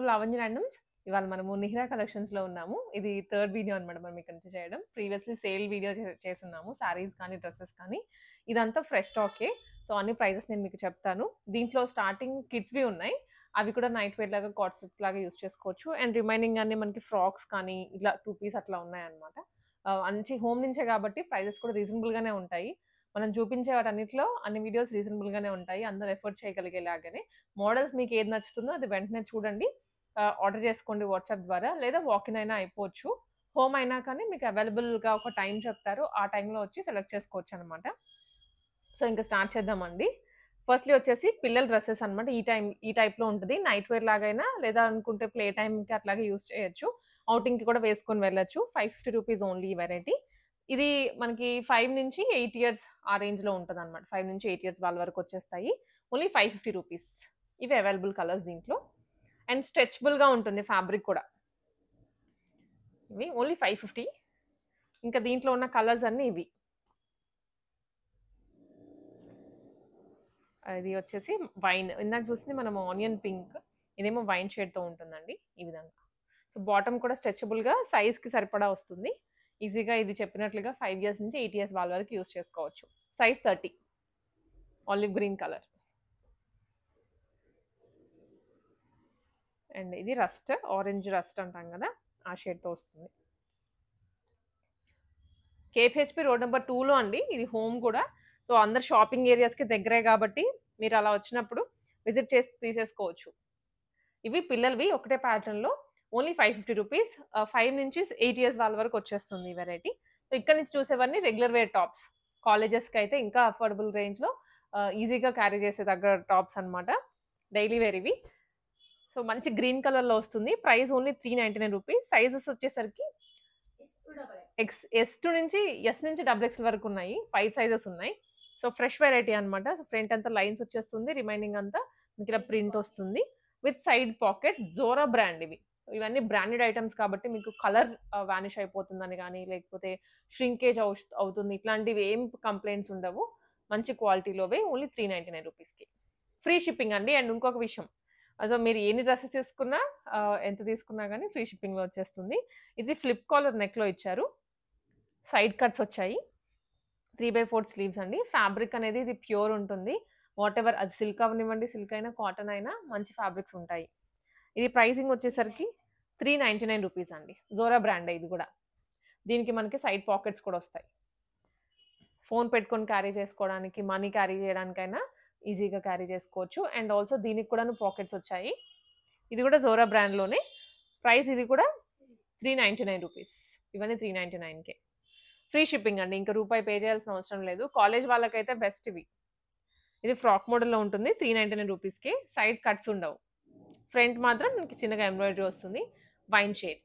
Lavanya randoms. ఇవాళ మనము నిహిరా కలెక్షన్స్‌లో ఉన్నాము. ఇది థర్డ్ వీడియో అన్నమాట మనం ఇక్కడ నుంచి చేయడం. ప్రీవియస్‌లీ సేల్ వీడియో చేసున్నాము. సారీస్ కానీ, డ్రెసెస్ కానీ. ఇదంతా ఫ్రెష్ స్టాకే. సో, అన్ని ప్రైజెస్ నేను మీకు చెప్తాను. దీంట్లో స్టార్టింగ్ కిడ్స్‌వి ఉన్నాయి. అవి కూడా నైట్ వేర్ లాగా, కార్డ్ సెట్స్ లాగా యూజ్ చేసుకోవచ్చు. అండ్ రిమైనింగ్ అన్నీ మనకి ఫ్రాక్స్ కానీ, ఇట్లా 2 పీస్ అట్లా ఉన్నాయన్నమాట. మంచి హోమ్ నుంచే కాబట్టి ప్రైజెస్ కూడా రీజనబుల్‌గానే ఉంటాయి. మనం చూపించే వాటన్నిటిలో అన్ని వీడియోస్ రీజనబుల్‌గానే ఉంటాయి. అందరూ ఎఫోర్డ్ చేయగలిగేలాగానే. మోడల్స్ మీకు ఏది నచ్చుతుందో అది వెంటనే చూడండి. ఆర్డర్ చేసుకోండి వాట్సాప్ ద్వారా. లేదా వాకిన్ అయినా అయిపోవచ్చు. హోమ్ అయినా కానీ మీకు అవైలబుల్‌గా ఒక టైం చెప్తారు. ఆ టైంలో వచ్చి సెలెక్ట్ చేసుకోవచ్చనమాట. సో, ఇంక స్టార్ట్ చేద్దామండి. ఫస్ట్‌లీ వచ్చేసి పిల్లల డ్రెసెస్ అనమాట. ఈ టైప్‌లో ఉంటది. నైట్ వేర్ లాగైనా లేదా అనుకుంటే ప్లే టైమ్‌కి అట్లాగే యూజ్ చేయొచ్చు. ఔటింగ్‌కి కూడా వేసుకొని వెళ్ళొచ్చు. ₹550 ఓన్లీ ఈ వెరైటీ. ఇది మనకి 5-8 ఇయర్స్ ఆ రేంజ్‌లో ఉంటదనమాట. 5-8 ఇయర్స్ వాళ్ళ వరకు వచ్చేస్తాయి. ఓన్లీ ₹550. ఇవి అవైలబుల్ కలర్స్ దీంట్లో. అండ్ స్ట్రెచబుల్‌గా ఉంటుంది ఫ్యాబ్రిక్ కూడా. ఇవి ఓన్లీ 550. ఇంకా దీంట్లో ఉన్న కలర్స్ అన్నీ ఇవి. అది వచ్చేసి వైన్. ఇందాక చూసింది మనం ఆనియన్ పింక్. ఇదేమో వైన్ షేడ్‌తో ఉంటుందండి ఈ విధంగా. సో, బాటమ్ కూడా స్ట్రెచబుల్‌గా సైజ్‌కి సరిపడా వస్తుంది. ఈజీగా ఇది చెప్పినట్లుగా 5 ఇయర్స్ నుంచి 8 ఇయర్స్ వాళ్ళ వరకు యూజ్ చేసుకోవచ్చు. Size 30. Olive green colour. And ఇది రస్ట్, ఆరెంజ్ రస్ట్ అంటాం కదా! ఆ షేడ్‌తో వస్తుంది. కేపీహెచ్‌పీ రోడ్ నంబర్ 2లో అండి. ఇది హోమ్ కూడా. సో, అందరు షాపింగ్ ఏరియాస్‌కి దగ్గరే కాబట్టి మీరు అలా వచ్చినప్పుడు విజిట్ చేసి తీసేసుకోవచ్చు. ఇవి పిల్లలవి ఒకటే ప్యాటర్న్‌లో ఓన్లీ ₹550. 5-8 ఇయర్స్ వాళ్ళ వరకు వచ్చేస్తుంది ఈ వెరైటీ. సో, ఇక్కడ నుంచి చూసేవన్నీ రెగ్యులర్ వేర్ టాప్స్. కాలేజెస్‌కి అయితే ఇంకా అఫోర్డబుల్ రేంజ్‌లో ఈజీగా క్యారీ చేసేదగ్గ టాప్స్ అన్నమాట. డైలీ వేర్ ఇవి. సో, మంచి గ్రీన్ కలర్‌లో వస్తుంది. Price only ₹399. సైజెస్ వచ్చేసరికి ఎస్ నుంచి డబుల్ ఎక్స్‌ఎల్ వరకు ఉన్నాయి. 5 సైజెస్ ఉన్నాయి. సో, ఫ్రెష్ వెరైటీ అన్నమాట. సో, ఫ్రంట్ అంతా లైన్స్ వచ్చేస్తుంది. రిమైనింగ్ అంతా మీకు ఇలా ప్రింట్ వస్తుంది. With side pocket. Zora brand ఇవి. ఇవన్నీ బ్రాండెడ్ ఐటెమ్స్ కాబట్టి మీకు కలర్ వానిష్ అయిపోతుందని గానీ, లేకపోతే ష్రింకేజ్ అవుతుంది. ఇట్లాంటివి ఏం కంప్లెయింట్స్ ఉండవు. మంచి క్వాలిటీలోవే ఓన్లీ ₹399కి. ఫ్రీ షిప్పింగ్ అండి. అండ్ ఇంకొక విషయం. సో, మీరు ఎన్ని డ్రెసెస్ తీసుకున్నా ఎంత తీసుకున్నా గానీ ఫ్రీ షిప్పింగ్‌లో వచ్చేస్తుంది. ఇది ఫ్లిప్ కాలర్ నెక్‌లో ఇచ్చారు. సైడ్ కట్స్ వచ్చాయి. 3/4 స్లీవ్స్ అండి. ఫ్యాబ్రిక్ అనేది ఇది ప్యూర్ ఉంటుంది. వాటెవర్ అది సిల్క్ అవ్వనివ్వండి, సిల్క్ అయినా, కాటన్ అయినా మంచి ఫ్యాబ్రిక్స్ ఉంటాయి. ఇది ప్రైసింగ్ వచ్చేసరికి ₹399 అండి. జోరా బ్రాండే ఇది గూడా. దీనికి మనకి సైడ్ పాకెట్స్ కూడా వస్తాయి. ఫోన్ పెట్టుకొని క్యారీ చేసుకోవడానికి, మనీ క్యారీ చేయడానికైనా ఈజీగా క్యారీ చేసుకోవచ్చు. అండ్ ఆల్సో దీనికి కూడాను పాకెట్స్ వచ్చాయి. ఇది కూడా జోరా బ్రాండ్‌లోనే. ప్రైస్ ఇది కూడా ₹399. ఇవన్నీ 399కే. ఫ్రీ షిప్పింగ్ అండి. ఇంక రూపాయి పే చేయాల్సిన అవసరం లేదు. కాలేజ్ వాళ్ళకైతే బెస్ట్ ఇవి. ఇది ఫ్రాక్ మోడల్‌లో ఉంటుంది. ₹399కే. సైడ్ కట్స్ ఉండవు. ఫ్రంట్ మాత్రం మనకి చిన్నగా ఎంబ్రాయిడరీ వస్తుంది. Wine shade.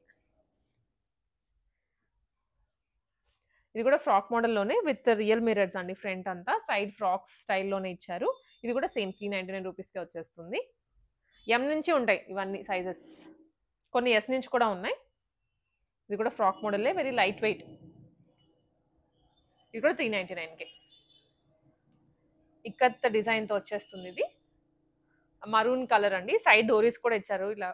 ఇది కూడా ఫ్రాక్ మోడల్‌లోనే విత్ రియల్ మిర్రర్స్ అండి ఫ్రంట్ అంతా. సైడ్ ఫ్రాక్స్ స్టైల్‌లోనే ఇచ్చారు. ఇది కూడా సేమ్ ₹399కే వచ్చేస్తుంది. ఎం నుంచి ఉంటాయి ఇవన్నీ సైజెస్. కొన్ని ఎస్ నుంచి కూడా ఉన్నాయి. ఇది కూడా ఫ్రాక్ మోడలే. Very light weight. ఇది కూడా 399కే. ఇక్కత్ డిజైన్‌తో వచ్చేస్తుంది ఇది. మరూన్ కలర్ అండి. సైడ్ డోరీస్ కూడా ఇచ్చారు. ఇలా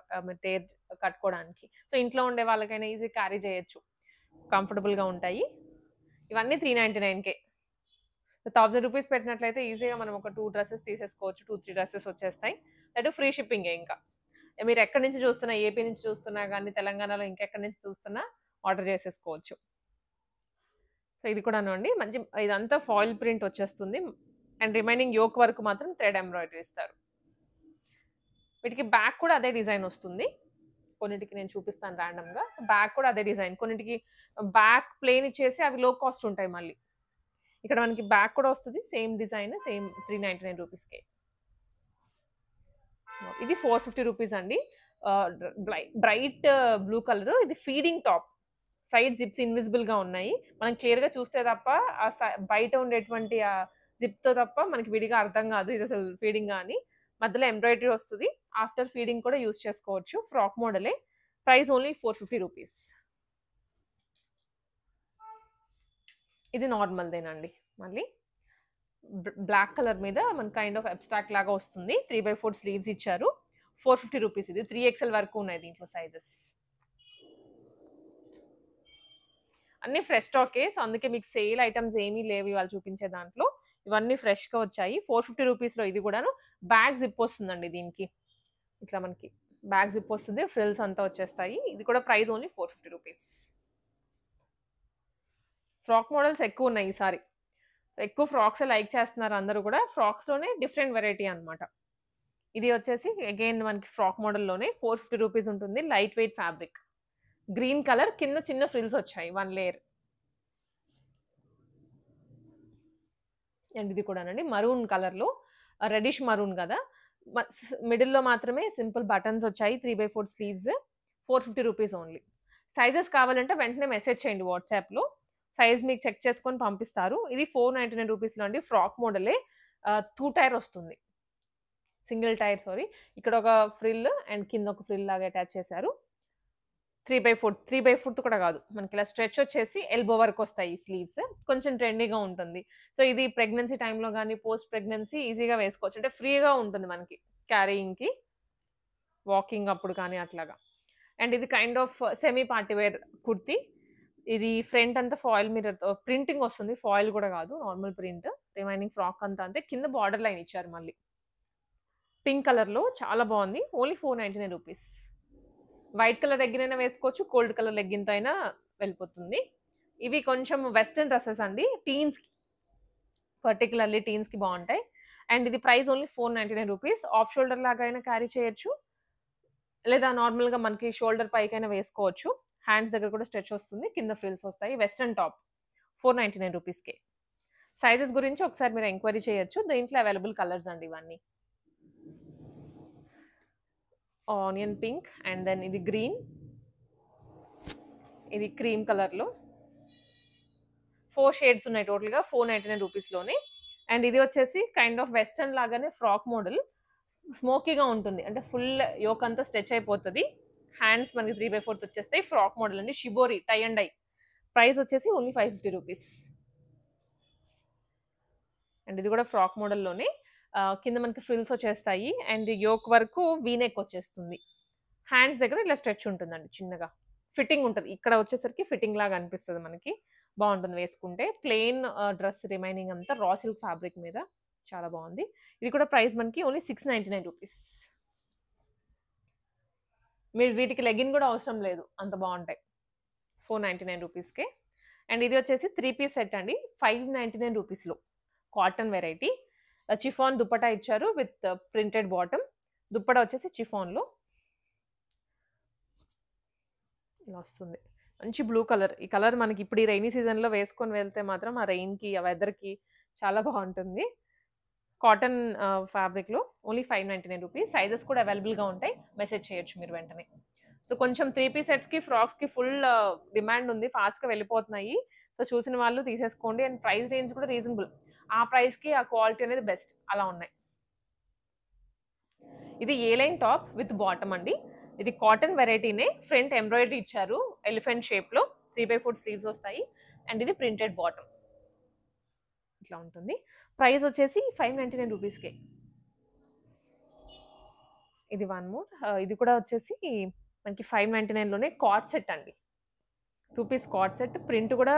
టేర్ కట్టుకోవడానికి. సో, ఇంట్లో ఉండే వాళ్ళకైనా ఈజీ క్యారీ చేయొచ్చు. కంఫర్టబుల్‌గా ఉంటాయి. ఇవన్నీ 399కే. ₹1000 పెట్టినట్లయితే ఈజీగా మనం ఒక 2 డ్రెసెస్ తీసేసుకోవచ్చు. 2, 3 డ్రెసెస్ వచ్చేస్తాయి. దట్ ఫ్రీ షిప్పింగే ఇంకా. మీరు ఎక్కడి నుంచి చూస్తున్నా, ఏపీ నుంచి చూస్తున్నా గానీ, తెలంగాణలో ఇంకెక్కడి నుంచి చూస్తున్నా ఆర్డర్ చేసేసుకోవచ్చు. సో, ఇది కూడాను అండి. మంచి ఇదంతా ఫాయిల్ ప్రింట్ వచ్చేస్తుంది. అండ్ రిమైనింగ్ యోక్ వరకు మాత్రం థ్రెడ్ ఎంబ్రాయిడరీ ఇస్తారు. వీటికి బ్యాక్ కూడా అదే డిజైన్ వస్తుంది. కొన్నిటికి నేను చూపిస్తాను ర్యాండమ్‌గా. బ్యాక్ కూడా అదే డిజైన్. కొన్నిటికి బ్యాక్ ప్లెయిన్ ఇచ్చేసి అవి లో కాస్ట్ ఉంటాయి మళ్ళీ. ఇక్కడ మనకి బ్యాక్ కూడా వస్తది. Same design. సేమ్ ₹399కే. ఇది ₹450 అండి. Bright blue colour. ఇది ఫీడింగ్ టాప్. సైడ్ జిప్స్ ఇన్విజిబుల్‌గా ఉన్నాయి. మనం క్లియర్‌గా చూస్తే తప్ప బయట ఉండేటువంటి జిప్‌తో తప్ప మనకి విడిగా అర్థం కాదు. ఇది అసలు ఫీడింగా అని. మధ్యలో ఎంబ్రాయిడరీ వస్తది. ఆఫ్టర్ ఫీడింగ్ కూడా యూజ్ చేసుకోవచ్చు. ఫ్రాక్ మోడలే. Price only ₹450. ఇది నార్మల్‌దేనండి మళ్ళీ. బ్లాక్ కలర్ మీద మన కైండ్ ఆఫ్ అబ్స్ట్రాక్ట్ లాగా వస్తుంది. 3/4 స్లీవ్స్ ఇచ్చారు. 450 రూపీస్. ఇది 3XL వరకు ఉన్నాయి దీంట్లో సైజెస్. అన్ని ఫ్రెష్ స్టాకే. సో అందుకే మీకు సేల్ ఐటమ్స్ ఏమీ లేవు ఇవాళ చూపించే దాంట్లో. ఇవన్నీ ఫ్రెష్‌గా వచ్చాయి. 450 రూపీస్‌లో ఇది కూడాను. బ్యాక్ జిప్ వస్తుందండి దీనికి. ఇట్లా మనకి బ్యాక్ జిప్ వస్తుంది. ఫ్రిల్స్ అంతా వచ్చేస్తాయి. ఇది కూడా price only 450 rupees. Frock models ఎక్కువ ఉన్నాయి ఈసారి. ఎక్కువ ఫ్రాక్సే లైక్ చేస్తున్నారు అందరూ కూడా. ఫ్రాక్స్‌లోనే డిఫరెంట్ వెరైటీ అన్నమాట. ఇది వచ్చేసి అగైన్ మనకి ఫ్రాక్ మోడల్‌లోనే 450 రూపీస్ ఉంటుంది. Light weight fabric. Green colour కింద చిన్న ఫ్రిల్స్ వచ్చాయి 1 లేయర్. అండ్ ఇది కూడానండి మరూన్ కలర్‌లో రెడ్డిష్ మరూన్ కదా! మిడిల్‌లో మాత్రమే సింపుల్ బటన్స్ వచ్చాయి. 3/4 స్లీవ్స్. 450 rupees only. సైజెస్ కావాలంటే వెంటనే మెసేజ్ చేయండి వాట్సాప్‌లో. సైజ్ మీకు చెక్ చేసుకొని పంపిస్తారు. ఇది 499 రూపీస్‌లో అండి. ఫ్రాక్ మోడలే 2 టైర్ వస్తుంది. Single tier sorry. ఇక్కడ ఒక ఫ్రిల్ అండ్ కింద ఒక ఫ్రిల్ లాగా అటాచ్ చేశారు. 3/4 కూడా కాదు. మనకి ఇలా స్ట్రెచ్ వచ్చేసి ఎల్బో వరకు వస్తాయి ఈ స్లీవ్స్. కొంచెం ట్రెండీగా ఉంటుంది. సో ఇది ప్రెగ్నెన్సీ టైంలో గానీ, పోస్ట్ ప్రెగ్నెన్సీ ఈజీగా వేసుకోవచ్చు. అంటే ఫ్రీగా ఉంటుంది మనకి క్యారీయింగ్‌కి. వాకింగ్ అప్పుడు కానీ అట్లాగా. అండ్ ఇది kind of semi party wear kurti. ఇది ఫ్రంట్ అంతా ఫాయిల్ మిర్రర్‌తో ప్రింటింగ్ వస్తుంది. ఫాయిల్ కూడా కాదు. Normal print. రిమైనింగ్ ఫ్రాక్ అంతా అంతే. కింద బార్డర్ లైన్ ఇచ్చారు మళ్ళీ. పింక్ కలర్‌లో చాలా బాగుంది. Only 499 rupees. White colour legging అయినా వేసుకోవచ్చు. కోల్డ్ కలర్ లెగ్గిన్‌తో అయినా వెళ్ళిపోతుంది. ఇవి కొంచెం వెస్టర్న్ డ్రెసెస్ అండి. టీన్స్‌కి పర్టిక్యులర్‌లీ టీన్స్‌కి బాగుంటాయి. అండ్ ఇది price only 499 rupees. Of shoulder లాగా అయినా క్యారీ చేయొచ్చు. లేదా నార్మల్‌గా మనకి షోల్డర్ పైకైనా వేసుకోవచ్చు. హ్యాండ్స్ దగ్గర కూడా స్ట్రెచ్ వస్తుంది. కింద ఫ్రిల్స్ వస్తాయి. వెస్టర్న్ టాప్ 499 రూపీస్‌కే. సైజెస్ గురించి ఒకసారి మీరు ఎంక్వైరీ చేయొచ్చు. దీంట్లో అవైలబుల్ కలర్స్ అండి ఇవన్నీ. ఆనియన్ పింక్ అండ్ దెన్ ఇది గ్రీన్. ఇది క్రీమ్ కలర్‌లో 4 షేడ్స్ ఉన్నాయి టోటల్‌గా 499 రూపీస్‌లోనే. అండ్ ఇది వచ్చేసి కైండ్ ఆఫ్ వెస్టర్న్ లాగానే ఫ్రాక్ మోడల్. స్మోకీగా ఉంటుంది. అంటే ఫుల్ యోక్ అంతా స్ట్రెచ్ అయిపోతది. హ్యాండ్స్ మనకి 3/4 వచ్చేస్తాయి. ఫ్రాక్ మోడల్ అండి. Shibori tie and dye. Price వచ్చేసి ఓన్లీ 550 రూపీస్. అండ్ ఇది కూడా ఫ్రాక్ మోడల్‌లోనే కింద మనకి ఫ్రిల్స్ వచ్చేస్తాయి. అండ్ యోక్ వరకు వీ నెక్ వచ్చేస్తుంది. హ్యాండ్స్ దగ్గర ఇలా స్ట్రెచ్ ఉంటుందండి చిన్నగా. ఫిట్టింగ్ ఉంటది. ఇక్కడ వచ్చేసరికి ఫిట్టింగ్ లాగా అనిపిస్తది మనకి. బాగుంటుంది వేసుకుంటే. ప్లెయిన్ డ్రెస్ రిమైనింగ్ అంతా రా సిల్క్ ఫ్యాబ్రిక్ మీద చాలా బాగుంది. ఇది కూడా ప్రైస్ మనకి ఓన్లీ 699 రూపీస్. మీరు వీటికి లెగిన్ కూడా అవసరం లేదు. అంత బాగుంటాయి. 499 రూపీస్‌కే. అండ్ ఇది వచ్చేసి 3 పీస్ సెట్ అండి. 599 రూపీస్‌లో. Cotton variety. చిఫాన్ దుపట్టా ఇచ్చారు విత్ ప్రింటెడ్ బాటమ్. దుపట్టా వచ్చేసి చిఫాన్‌లో ఇలా వస్తుంది. మంచి బ్లూ కలర్. ఈ కలర్ మనకి ఇప్పుడు ఈ రైనీ సీజన్‌లో వేసుకొని వెళ్తే మాత్రం ఆ రెయిన్‌కి, ఆ వెదర్‌కి చాలా బాగుంటుంది. కాటన్ ఫ్యాబ్రిక్‌లో ఓన్లీ 599 రూపీస్. సైజెస్ కూడా అవైలబుల్‌గా ఉంటాయి. మెసేజ్ చేయొచ్చు మీరు వెంటనే. సో కొంచెం 3 పీస్ సెట్స్‌కి, ఫ్రాక్స్‌కి ఫుల్ డిమాండ్ ఉంది. ఫాస్ట్‌గా వెళ్ళిపోతున్నాయి. సో చూసిన వాళ్ళు తీసేసుకోండి. అండ్ ప్రైస్ రేంజ్ కూడా రీజనబుల్. ఆ ప్రైస్‌కి ఆ క్వాలిటీ అనేది బెస్ట్. అలా ఉన్నాయి. ఇది ఏ లైన్ టాప్ విత్ బాటమ్ అండి. ఇది కాటన్ వెరైటీనే. ఫ్రంట్ ఎంబ్రాయిడరీ ఇచ్చారు. ఎలిఫెంట్ షేప్‌లో 3/4 స్లీవ్స్ వస్తాయి. అండ్ ఇది ప్రింటెడ్ బాటమ్. ఇట్లా ఉంటుంది. ప్రైస్ వచ్చేసి 599 రూపీస్‌కే. ఇది వన్ మోర్. ఇది కూడా వచ్చేసి మనకి 599లోనే కార్డ్ సెట్ అండి. 2 పీస్ కార్డ్ సెట్. ప్రింట్ కూడా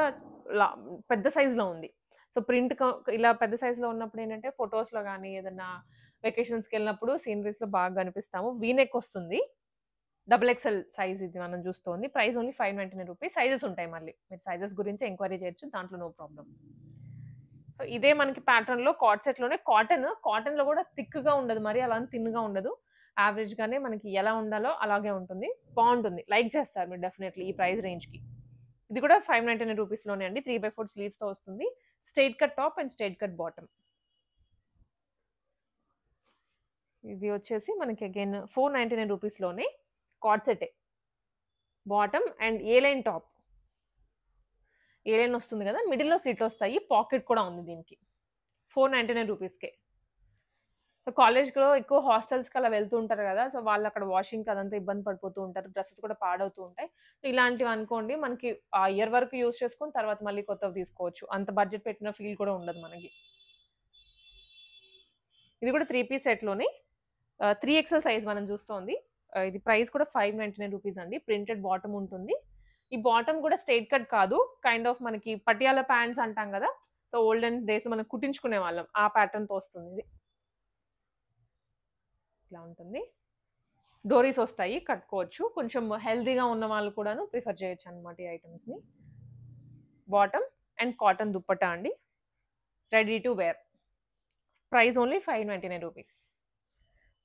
లా పెద్ద సైజ్‌లో ఉంది. సో ప్రింట్ ఇలా పెద్ద సైజ్‌లో ఉన్నప్పుడు ఏంటంటే ఫోటోస్‌లో గానీ, ఏదన్నా వెకేషన్స్‌కెళ్ళినప్పుడు సీనరీస్‌లో బాగా కనిపిస్తాము. వీ నెక్ వస్తుంది. డబుల్ ఎక్స్ఎల్ సైజ్ ఇది మనం చూస్తోంది. Price only 599 rupees. సైజెస్ ఉంటాయి మళ్ళీ. మీరు సైజెస్ గురించి ఎంక్వైరీ చేయొచ్చు. దాంట్లో నో ప్రాబ్లమ్. సో ఇదే మనకి ప్యాటర్న్‌లో కార్డ్ సెట్‌లోనే కాటన్‌లో కూడా థిక్‌గా ఉండదు. మరి అలా అని థిన్‌గా ఉండదు. యావరేజ్‌గానే మనకి ఎలా ఉండాలో అలాగే ఉంటుంది. బాగుంటుంది. లైక్ చేస్తారు మీరు డెఫినెట్‌లీ ఈ ప్రైస్ రేంజ్‌కి. ఇది కూడా 599 రూపీస్‌లోనే అండి. 3/4 స్లీవ్స్‌తో వస్తుంది. Straight cut top and straight cut bottom. ఇది వచ్చేసి మనకి అగైన్ 499 రూపీస్‌లోనే కార్డ్ సెట్టే. Bottom and A line top. A line వస్తుంది కదా! మిడిల్‌లో స్లిట్ వస్తాయి. పాకెట్ కూడా ఉంది దీనికి. 499 రూపీస్‌కే. సో కాలేజ్‌లో ఎక్కువ హాస్టల్స్‌కి అలా వెళ్తూ ఉంటారు కదా! సో వాళ్ళు అక్కడ వాషింగ్‌కి అదంతా ఇబ్బంది పడిపోతూ ఉంటారు. డ్రెసెస్ కూడా పాడవుతూ ఉంటాయి. సో ఇలాంటివి అనుకోండి మనకి ఆ ఇయర్ వరకు యూజ్ చేసుకొని తర్వాత మళ్ళీ కొత్తవి తీసుకోవచ్చు. అంత బడ్జెట్ పెట్టిన ఫీల్ కూడా ఉండదు మనకి. ఇది కూడా 3 పీస్ సెట్‌లోనే 3XL సైజ్ మనం చూస్తోంది. ఇది ప్రైస్ కూడా 599 రూపీస్ అండి. ప్రింటెడ్ బాటమ్ ఉంటుంది. ఈ బాటమ్ కూడా స్ట్రెయిట్ కట్ కాదు. కైండ్ ఆఫ్ మనకి పటియాలా ప్యాంట్స్ అంటాం కదా! సో, ఓల్డెన్ డేస్‌లో మనం కుట్టించుకునే వాళ్ళం. ఆ ప్యాటర్న్‌తో వస్తుంది ఇది. ఇలా ఉంటుంది. డోరీస్ వస్తాయి. కట్టుకోవచ్చు. కొంచెం హెల్తీగా ఉన్న వాళ్ళు కూడాను ప్రిఫర్ చేయొచ్చనమాట ఈ ఐటెమ్స్‌ని. బాటమ్ అండ్ కాటన్ దుప్పట్టా అండి. Ready to wear. Price only 599 rupees.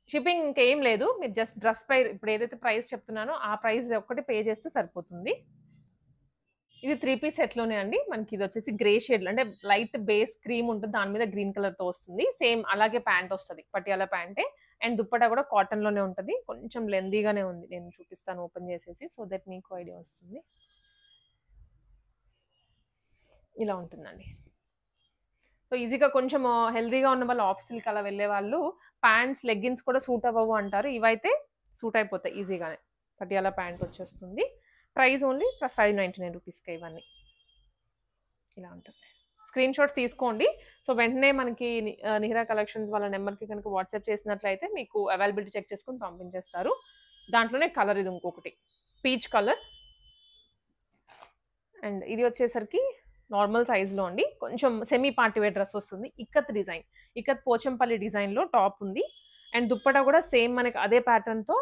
Shipping ఇంకేం లేదు. మీరు జస్ట్ డ్రెస్ పై ఇప్పుడు ఏదైతే ప్రైస్ చెప్తున్నానో ఆ ప్రైస్ ఒక్కటి పే చేస్తే సరిపోతుంది. ఇది 3 పీస్ సెట్‌లోనే అండి. మనకి ఇది వచ్చేసి గ్రే షేడ్ అంటే లైట్ బేస్ క్రీమ్ ఉంటుంది. దాని మీద గ్రీన్ కలర్‌తో వస్తుంది. సేమ్ అలాగే ప్యాంట్ వస్తది. పటియాలా ప్యాంటే. అండ్ దుప్పట్టా కూడా కాటన్‌లోనే ఉంటది. కొంచెం లెంతీగానే ఉంది. నేను చూపిస్తాను ఓపెన్ చేసేసి సో దట్ మీకు ఐడియా వస్తుంది. ఇలా ఉంటుందండి. సో ఈజీగా కొంచెం హెల్తీగా ఉన్న వాళ్ళు ఆఫీస్‌లకి అలా వెళ్ళే వాళ్ళు ప్యాంట్స్, లెగ్గిన్స్ కూడా సూట్ అవ్వవు అంటారు. ఇవైతే సూట్ అయిపోతాయి ఈజీగానే. పటియాలా ప్యాంట్ వచ్చేస్తుంది. ప్రైస్ ఓన్లీ 599 రూపీస్‌కే ఇవన్నీ. ఇలా ఉంటుంది. స్క్రీన్ షాట్స్ తీసుకోండి. సో వెంటనే మనకి నిహిరా కలెక్షన్స్ వాళ్ళ నెంబర్‌కి కనుక వాట్సాప్ చేసినట్లయితే మీకు అవైలబిలిటీ చెక్ చేసుకొని పంపించేస్తారు. దాంట్లోనే కలర్ ఇది ఇంకొకటి. Peach colour. అండ్ ఇది వచ్చేసరికి నార్మల్ సైజ్‌లో అండి. కొంచెం సెమీ పార్టీ వేర్ డ్రెస్ వస్తుంది. ఇక్కత్ డిజైన్. ఇక్కత్ పోచంపల్లి డిజైన్‌లో టాప్ ఉంది. అండ్ దుప్పట్టా కూడా సేమ్ మనకి అదే ప్యాటర్న్‌తో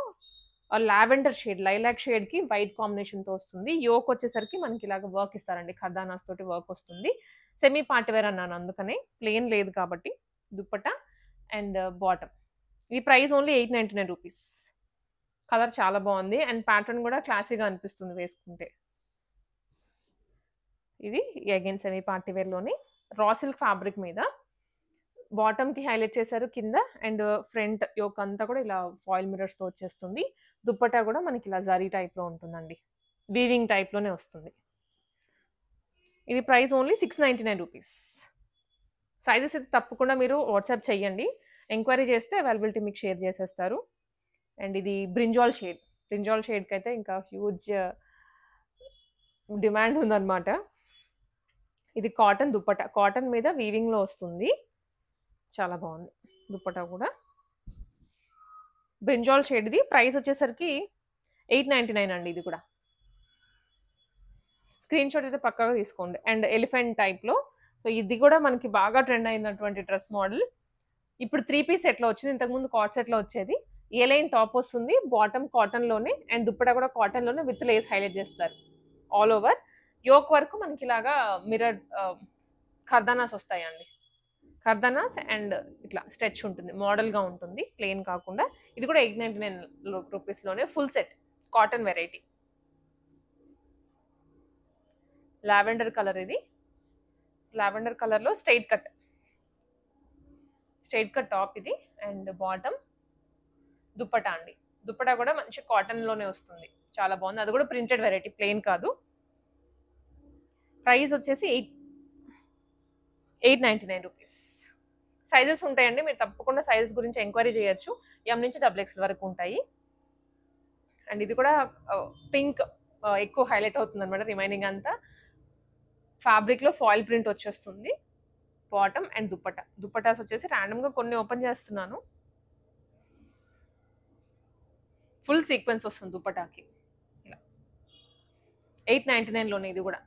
లావెండర్ షేడ్, లైలాక్ షేడ్‌కి వైట్ కాంబినేషన్‌తో వస్తుంది. యోక్ వచ్చేసరికి మనకి ఇలాగ వర్క్ ఇస్తారండి. ఖర్దానాస్ తోటి వర్క్ వస్తుంది. సెమీ పార్టీ వేర్ అన్నాను అందుకనే. ప్లెయిన్ లేదు కాబట్టి దుప్పట్టా అండ్ బాటమ్. ఈ ప్రైస్ ఓన్లీ 899 రూపీస్. కలర్ చాలా బాగుంది. అండ్ ప్యాటర్న్ కూడా క్లాసీగా అనిపిస్తుంది వేసుకుంటే. ఇది again semi party వేర్‌లోని raw silk fabric మీద బాటమ్‌కి హైలైట్ చేశారు కింద. అండ్ ఫ్రంట్ యోక్ అంతా కూడా ఇలా ఫాయిల్ మిర్రర్స్‌తో వచ్చేస్తుంది. దుప్పట్టా కూడా మనకి ఇలా జరీ టైప్‌లో ఉంటుందండి. వీవింగ్ టైప్‌లోనే వస్తుంది. ఇది ప్రైస్ ఓన్లీ 699 రూపీస్. సైజెస్ అయితే తప్పకుండా మీరు వాట్సాప్ చేయండి. ఎంక్వైరీ చేస్తే అవైలబిలిటీ మీకు షేర్ చేసేస్తారు. అండ్ ఇది బ్రింజాల్ షేడ్. బ్రింజాల్ షేడ్‌కి అయితే ఇంకా హ్యూజ్ డిమాండ్ ఉందన్నమాట. ఇది కాటన్ దుప్పట్టా. కాటన్ మీద వీవింగ్‌లో వస్తుంది. చాలా బాగుంది దుప్పట్టా కూడా. బ్రింజాల్ షేడ్ ఇది. ప్రైస్ వచ్చేసరికి 899 అండి ఇది కూడా. స్క్రీన్ షాట్ అయితే పక్కాగా తీసుకోండి. అండ్ ఎలిఫెంట్ టైప్‌లో. సో ఇది కూడా మనకి బాగా ట్రెండ్ అయినటువంటి డ్రెస్ మోడల్. ఇప్పుడు 3 పీస్ సెట్‌లో వచ్చింది. ఇంతకుముందు కార్డ్ సెట్‌లో వచ్చేది. ఏ లైన్ టాప్ వస్తుంది. బాటమ్ కాటన్‌లోనే అండ్ దుప్పట్టా కూడా కాటన్‌లోనే విత్ లేస్ హైలైట్ చేస్తారు. All over. యోక్ వరకు మనకి ఇలాగా మిర్రర్ ఖర్దానాస్ వస్తాయండి. ఖర్దానాస్ అండ్ ఇట్లా స్ట్రెచ్ ఉంటుంది. మోడల్‌గా ఉంటుంది. ప్లెయిన్ కాకుండా. ఇది కూడా 899 రూపీస్‌లోనే full set. Cotton variety. Lavender colour ఇది. లావెండర్ కలర్‌లో straight cut. Straight cut top ఇది. అండ్ బాటమ్ దుప్పట్టా అండి. దుప్పట్టా కూడా మంచి కాటన్‌లోనే వస్తుంది. చాలా బాగుంది. అది కూడా ప్రింటెడ్ వెరైటీ. ప్లెయిన్ కాదు. ప్రైస్ వచ్చేసి 899 రూపీస్. సైజెస్ ఉంటాయండి. మీరు తప్పకుండా సైజెస్ గురించి ఎంక్వైరీ చేయొచ్చు. ఎం నుంచి XXL వరకు ఉంటాయి. అండ్ ఇది కూడా పింక్ ఎక్కువ హైలైట్ అవుతుంది అనమాట. రిమైనింగ్ అంతా ఫ్యాబ్రిక్‌లో ఫాయిల్ ప్రింట్ వచ్చేస్తుంది. Bottom and dupatta. దుప్పటాస్ వచ్చేసి ర్యాండమ్‌గా కొన్ని ఓపెన్ చేస్తున్నాను. ఫుల్ సీక్వెన్స్ వస్తుంది దుప్పటాకి. ఇలా 899లోనే ఇది కూడా.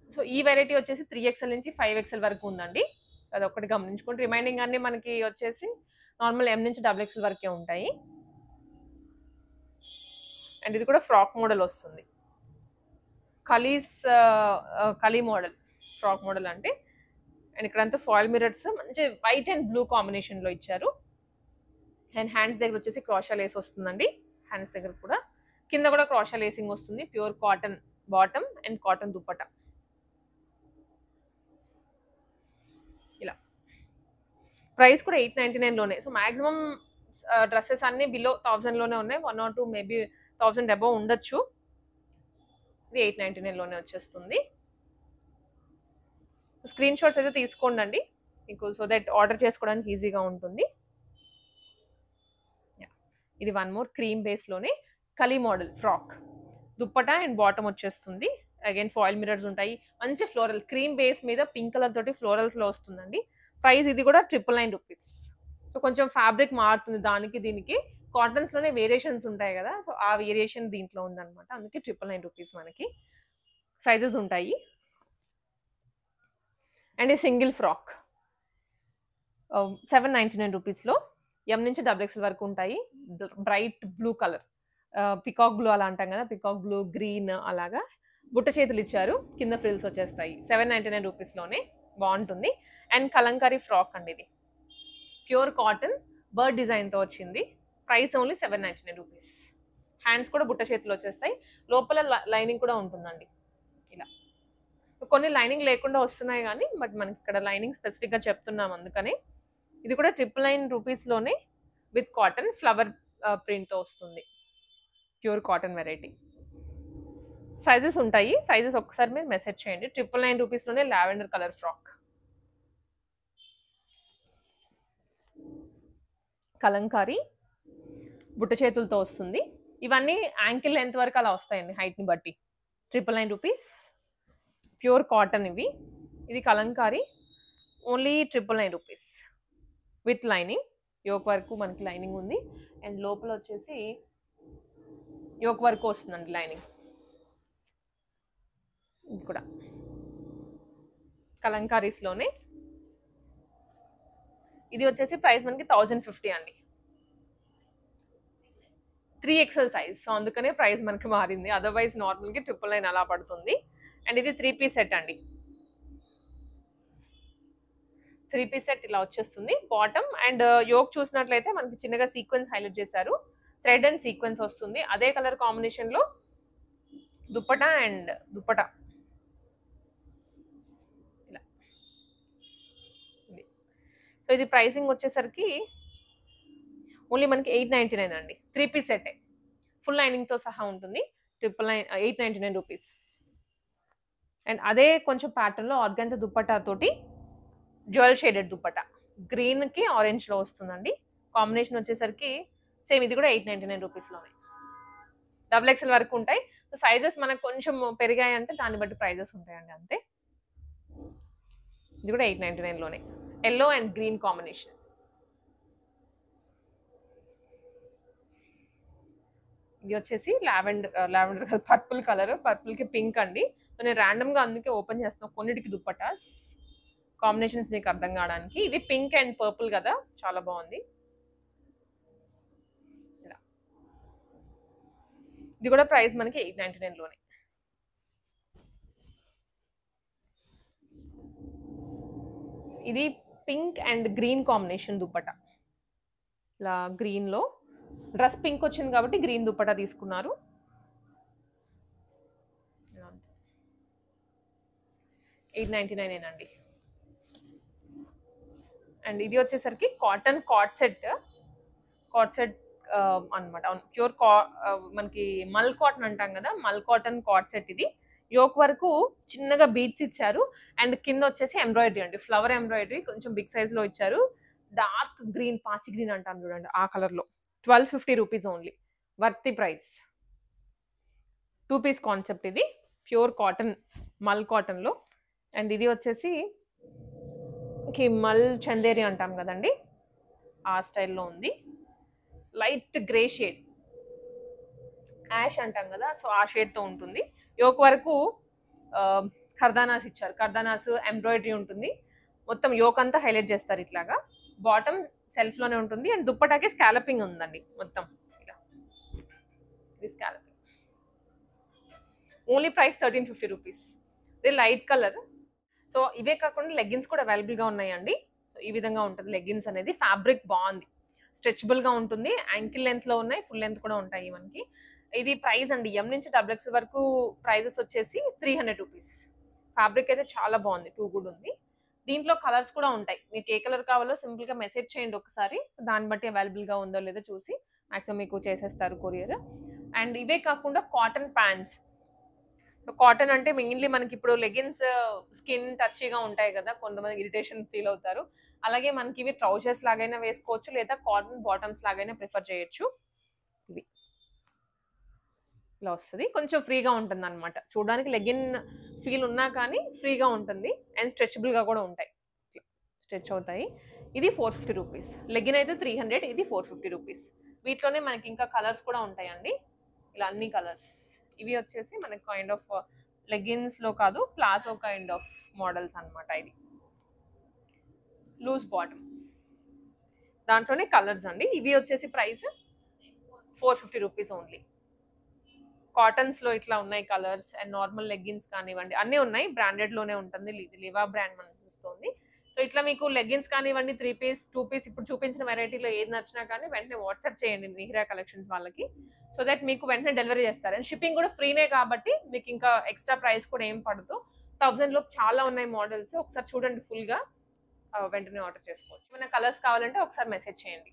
సో ఈ వెరైటీ వచ్చేసి 3XL నుంచి 5XL వరకు ఉందండి. అదొక్కటి గమనించుకోండి. రిమైనింగ్ అన్ని మనకి వచ్చేసి నార్మల్ ఎం నుంచి XXL వరకే ఉంటాయి. అండ్ ఇది కూడా ఫ్రాక్ మోడల్ వస్తుంది. కలీ మోడల్. ఫ్రాక్ మోడల్ అంటే. అండ్ ఇక్కడంతా ఫాయిల్ మిర్రర్స్ మంచి వైట్ అండ్ బ్లూ కాంబినేషన్లో ఇచ్చారు. అండ్ హ్యాండ్స్ దగ్గర వచ్చేసి క్రాషా లేస్ వస్తుందండి. హ్యాండ్స్ దగ్గర కూడా. కింద కూడా క్రాషా లేసింగ్ వస్తుంది. Pure cotton bottom and cotton dupatta. ఇలా. ప్రైస్ కూడా 899లోనే. సో మాక్సిమం డ్రెస్సెస్ అన్ని బిలో 1000లోనే ఉన్నాయి. 1 or 2 మేబీ 1000 అబౌవ్ ఉండొచ్చు. ఇది 899లోనే వచ్చేస్తుంది. స్క్రీన్ షాట్స్ అయితే తీసుకోండి మీకు. సో దట్ ఆర్డర్ చేసుకోవడానికి ఈజీగా ఉంటుంది. ఇది వన్ మోర్ క్రీమ్ బేస్లోనే kali model frock. Dupatta and bottom వచ్చేస్తుంది. అగైన్ ఫాయిల్ మిర్రర్స్ ఉంటాయి. మంచి ఫ్లోరల్ క్రీమ్ బేస్ మీద పింక్ కలర్ తోటి ఫ్లోరల్స్లో వస్తుందండి. ప్రైస్ ఇది కూడా 999 రూపీస్. సో కొంచెం ఫ్యాబ్రిక్ మారుతుంది దానికి దీనికి. కాటన్స్లోనే వేరియేషన్స్ ఉంటాయి కదా, సో ఆ వేరియేషన్ దీంట్లో ఉందన్నమాట. అందుకే 999 రూపీస్ మనకి సైజెస్ ఉంటాయి. అండ్ ఈ సింగిల్ ఫ్రాక్ 799 రూపీస్లో ఎం నుంచి XXL వరకు ఉంటాయి. Bright blue colour, peacock blue అలా అంటాం కదా, పికాక్ బ్లూ గ్రీన్ అలాగా బుట్ట చేతులు ఇచ్చారు, కింద ఫ్రిల్స్ వచ్చేస్తాయి. 799 రూపీస్లోనే బాగుంటుంది. అండ్ కలంకారీ ఫ్రాక్ అండి, ఇది ప్యూర్ కాటన్ బర్డ్ డిజైన్తో వచ్చింది. Price only 799 rupees. హ్యాండ్స్ కూడా బుట్ట చేతులు వచ్చేస్తాయి, లోపల లైనింగ్ కూడా ఉంటుందండి. ఇలా కొన్ని లైనింగ్ లేకుండా వస్తున్నాయి కానీ, బట్ మనకి ఇక్కడ లైనింగ్ స్పెసిఫిక్గా చెప్తున్నాం అందుకని. ఇది కూడా 999 రూపీస్లోనే విత్ కాటన్ ఫ్లవర్ ప్రింట్తో వస్తుంది. Pure cotton variety. సైజెస్ ఉంటాయి, సైజెస్ ఒక్కసారి మీరు మెసేజ్ చేయండి. 999 రూపీస్లోనే లావెండర్ కలర్ ఫ్రాక్. కలంకారీ బుట్ట చేతులతో వస్తుంది. ఇవన్నీ యాంకిల్ లెంత్ వరకు అలా వస్తాయండి, హైట్ని బట్టి. 999 రూపీస్, ప్యూర్ కాటన్ ఇవి. ఇది Kalamkari only 999 rupees with lining. Yoke వరకు మనకి లైనింగ్ ఉంది. అండ్ లోపల వచ్చేసి యోక్ వరకు వస్తుందండి లైనింగ్. ఇది కూడా కలంకారీస్లోనే. ఇది వచ్చేసి ప్రైస్ మనకి 1050 అండి. 3XL సైజ్, సో అందుకనే ప్రైస్ మనకి మారింది. అదర్వైజ్ నార్మల్గా 999 అలా పడుతుంది. అండ్ ఇది 3 పీస్ సెట్ అండి. 3 పీస్ సెట్ ఇలా వచ్చేస్తుంది. బాటమ్ అండ్ యోక్ చూసినట్లయితే మనకి చిన్నగా సీక్వెన్స్ హైలైట్ చేశారు, థ్రెడ్ అండ్ సీక్వెన్స్ వస్తుంది. అదే కలర్ కాంబినేషన్లో దుప్పటా అండ్ దుప్పటా ఇలా. సో ఇది ప్రైసింగ్ వచ్చేసరికి ఓన్లీ మనకి 899 అండి. 3 పీస్ సెటే, ఫుల్ లైనింగ్తో సహా ఉంటుంది. 899 రూపీస్. అండ్ అదే కొంచెం ప్యాటర్న్లో ఆర్గాన్జా దుప్పటా తోటి జ్యువెల్ షేడెడ్ దుప్పటా, గ్రీన్కి ఆరెంజ్లో వస్తుందండి. కాంబినేషన్ వచ్చేసరికి సేమ్, ఇది కూడా 899 రూపీస్లోనే. XXL వరకు ఉంటాయి. సో సైజెస్ మనకు కొంచెం పెరిగాయి అంటే దాన్ని బట్టి ప్రైజెస్ ఉంటాయండి, అంతే. ఇది కూడా 899లోనే, ఎల్లో అండ్ గ్రీన్ కాంబినేషన్. ఇది వచ్చేసి లావెండర్ పర్పుల్ కలర్, పర్పుల్కి పింక్ అండి. సో నేను ర్యాండమ్గా అందుకే ఓపెన్ చేస్తున్నాను కొన్నిటికి దుప్పటాస్ కాంబినేషన్స్ మీకు అర్థం కావడానికి. ఇది పింక్ అండ్ పర్పుల్ కదా, చాలా బాగుంది. ఇలా ఇది కూడా ప్రైస్ మనకి 899లోనే. ఇది pink and green combination dupatta. ఇలా గ్రీన్లో డ్రెస్ పింక్ వచ్చింది కాబట్టి గ్రీన్ దుప్పటా తీసుకున్నారు. 899 అండి. అండ్ ఇది వచ్చేసరికి కాటన్ కార్డ్ సెట్ అనమాట. ప్యూర్ మనకి మల్ కాటన్ అంటాం కదా, మల్ కాటన్ కార్డ్ సెట్. ఇది యోక్ వరకు చిన్నగా బీట్స్ ఇచ్చారు అండ్ కింద వచ్చేసి ఎంబ్రాయిడరీ అండి, ఫ్లవర్ ఎంబ్రాయిడరీ కొంచెం బిగ్ సైజ్లో ఇచ్చారు. డార్క్ గ్రీన్, పాచి గ్రీన్ అంటాం చూడండి, ఆ కలర్లో. 1250 rupees only, worthy price. 2 piece concept ఇది, ప్యూర్ కాటన్ మల్ కాటన్లో. అండ్ ఇది వచ్చేసి మల్ చందేరి అంటాం కదండి, ఆ స్టైల్లో ఉంది. లైట్ గ్రే షేడ్, యాష్ అంటాం కదా, సో ఆ షేడ్తో ఉంటుంది. యోక్ వరకు కర్దానాస్ ఇచ్చారు, కర్దానాస్ ఎంబ్రాయిడరీ ఉంటుంది. మొత్తం యోక్ అంతా హైలైట్ చేస్తారు ఇట్లాగా. బాటమ్ సెల్ఫ్లోనే ఉంటుంది. అండ్ దుప్పటాకి స్కాలపింగ్ ఉందండి మొత్తం ఇలా. ఇది స్కాలపింగ్. Only price 1350 rupees. ఇది లైట్ కలర్. సో ఇవే కాకుండా లెగ్గిన్స్ కూడా అవైలబుల్గా ఉన్నాయండి. సో ఈ విధంగా ఉంటుంది లెగ్గిన్స్ అనేది. ఫ్యాబ్రిక్ బాగుంది, స్ట్రెచబుల్గా ఉంటుంది. యాంకిల్ లెంత్లో ఉన్నాయి, ఫుల్ లెంత్ కూడా ఉంటాయి మనకి. ఇది ప్రైస్ అండి, ఎం నుంచి XXL వరకు ప్రైజెస్ వచ్చేసి 300 రూపీస్. ఫ్యాబ్రిక్ అయితే చాలా బాగుంది, టూ గుడ్ ఉంది. దీంట్లో కలర్స్ కూడా ఉంటాయి. మీకు ఏ కలర్ కావాలో సింపుల్గా మెసేజ్ చేయండి ఒకసారి, దాన్ని బట్టి అవైలబుల్గా ఉందో లేదో చూసి మ్యాక్సిమం మీకు చేసేస్తారు కొరియర్. అండ్ ఇవే కాకుండా కాటన్ ప్యాంట్స్. కాటన్ అంటే మెయిన్లీ మనకి ఇప్పుడు లెగిన్స్ స్కిన్ టచ్గా ఉంటాయి కదా, కొంతమంది ఇరిటేషన్ ఫీల్ అవుతారు. అలాగే మనకి ఇవి ట్రౌజర్స్ లాగైనా వేసుకోవచ్చు, లేదా కాటన్ బాటమ్స్ లాగైనా ప్రిఫర్ చేయొచ్చు. ఇవి ఇలా వస్తుంది, కొంచెం ఫ్రీగా ఉంటుంది అనమాట. చూడడానికి లెగిన్ ఫీల్ ఉన్నా కానీ ఫ్రీగా ఉంటుంది. అండ్ స్ట్రెచబుల్గా కూడా ఉంటాయి, స్ట్రెచ్ అవుతాయి. ఇది 450 రూపీస్. లెగిన్ అయితే 300, ఇది 450 రూపీస్. వీటిలోనే మనకి ఇంకా కలర్స్ కూడా ఉంటాయండి, ఇలా అన్ని కలర్స్. ఇవి వచ్చేసి మనకి కైండ్ ఆఫ్ లెగిన్స్ లో కాదు, ప్లాజో కైండ్ ఆఫ్ మోడల్స్ అన్నమాట. ఇది లూజ్ బాటమ్, దాంట్లోనే కలర్స్ అండి. ఇవి వచ్చేసి ప్రైస్ 450 రూపీస్ ఓన్లీ. కాటన్స్ లో ఇట్లా ఉన్నాయి కలర్స్, అండ్ నార్మల్ లెగ్గిన్స్ కానివ్వండి అన్నీ ఉన్నాయి. బ్రాండెడ్ లోనే ఉంటుంది, లివా బ్రాండ్ మనకి ఇస్తుంది. సో ఇట్లా మీకు లెగ్గిన్స్ కానివ్వండి, 3 పీస్ 2 పీస్ ఇప్పుడు చూపించిన వెరైటీలో ఏది నచ్చినా కానీ వెంటనే వాట్సాప్ చేయండి నిహిరా కలెక్షన్స్ వాళ్ళకి, సో దట్ మీకు వెంటనే డెలివరీ చేస్తారు. అండ్ షిప్పింగ్ కూడా ఫ్రీనే కాబట్టి మీకు ఇంకా ఎక్స్ట్రా ప్రైస్ కూడా ఏం పడదు. 1000 లోపు చాలా ఉన్నాయి మోడల్స్, ఒకసారి చూడండి ఫుల్ గా, వెంటనే ఆర్డర్ చేసుకోవచ్చు. ఏమైనా కలర్స్ కావాలంటే ఒకసారి మెసేజ్ చేయండి.